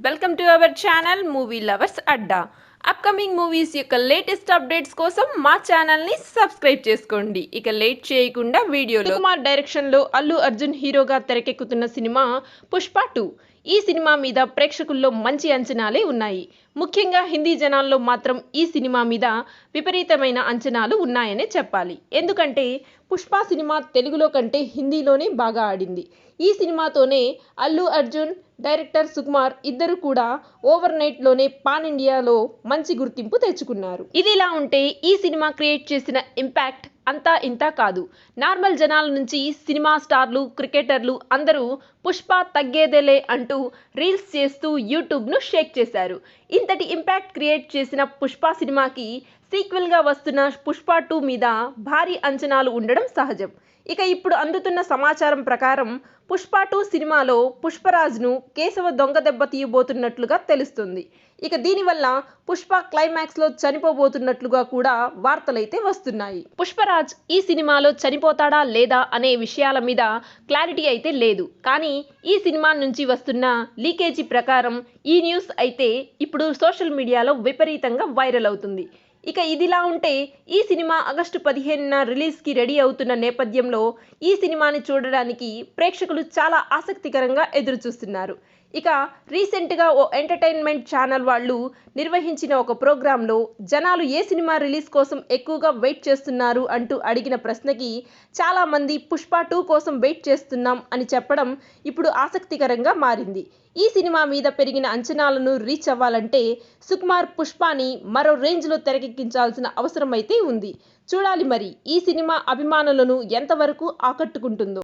Welcome to our channel movie lovers Adda. Upcoming movies యొక్క latest updates కోసం మా ఛానల్ని సబ్స్క్రైబ్ చేసుకోండి. ఇక లేట్ చేయకుండా వీడియోలో సుకుమార్ డైరెక్షన్లో అల్లు అర్జున్ హీరోగా తెరకెక్కుతున్న సినిమా పుష్ప 2. ఈ సినిమా మీద ప్రేక్షకుల్లో మంచి అంచనాలే ఉన్నాయి. ముఖ్యంగా హిందీ జనాల్లో మాత్రం ఈ సినిమా మీద విపరీతమైన అంచనాలు ఉన్నాయనే చెప్పాలి. ఎందుకంటే పుష్ప సినిమా తెలుగులో కంటే హిందీలోనే బాగా ఆడింది. ఈ సినిమాతోనే అల్లు అర్జున్, డైరెక్టర్ సుకుమార్ ఇద్దరు కూడా ఓవర్ నైట్లోనే పాన్ ఇండియాలో మంచి గుర్తింపు తెచ్చుకున్నారు. ఇదిలా ఉంటే ఈ సినిమా క్రియేట్ చేసిన ఇంపాక్ట్ అంతా ఇంతా కాదు. నార్మల్ జనాల నుంచి సినిమా స్టార్లు, క్రికెటర్లు అందరూ పుష్ప తగ్గేదేలే అంటూ రీల్స్ చేస్తూ యూట్యూబ్ను షేక్ చేశారు. ఇంతటి ఇంపాక్ట్ క్రియేట్ చేసిన పుష్ప సినిమాకి సీక్వెల్గా వస్తున్న పుష్ప 2 మీద భారీ అంచనాలు ఉండడం సహజం. ఇక ఇప్పుడు అందుతున్న సమాచారం ప్రకారం పుష్ప 2 సినిమాలో పుష్పరాజ్ను కేశవ దొంగ దెబ్బ తీయబోతున్నట్లుగా తెలుస్తుంది. ఇక దీనివల్ల పుష్ప క్లైమాక్స్లో చనిపోబోతున్నట్లుగా కూడా వార్తలైతే వస్తున్నాయి. పుష్పరాజ్ ఈ సినిమాలో చనిపోతాడా లేదా అనే విషయాల మీద క్లారిటీ అయితే లేదు. కానీ ఈ సినిమా నుంచి వస్తున్న లీకేజీ ప్రకారం ఈ న్యూస్ అయితే ఇప్పుడు సోషల్ మీడియాలో విపరీతంగా వైరల్ అవుతుంది. ఇక ఇదిలా ఉంటే ఈ సినిమా ఆగస్టు 15న రిలీజ్కి రెడీ అవుతున్న నేపథ్యంలో ఈ సినిమాని చూడడానికి ప్రేక్షకులు చాలా ఆసక్తికరంగా ఎదురుచూస్తున్నారు. ఇక రీసెంట్గా ఓ ఎంటర్టైన్మెంట్ ఛానల్ వాళ్ళు నిర్వహించిన ఒక ప్రోగ్రాంలో జనాలు ఏ సినిమా రిలీజ్ కోసం ఎక్కువగా వెయిట్ చేస్తున్నారు అంటూ అడిగిన ప్రశ్నకి చాలామంది పుష్ప 2 కోసం వెయిట్ చేస్తున్నాం అని చెప్పడం ఇప్పుడు ఆసక్తికరంగా మారింది. ఈ సినిమా మీద పెరిగిన అంచనాలను రీచ్ అవ్వాలంటే సుకుమార్ పుష్పని మరో రేంజ్లో తెరకెక్కించాల్సిన అవసరం అయితే ఉంది. చూడాలి మరి ఈ సినిమా అభిమానులను ఎంతవరకు ఆకట్టుకుంటుందో.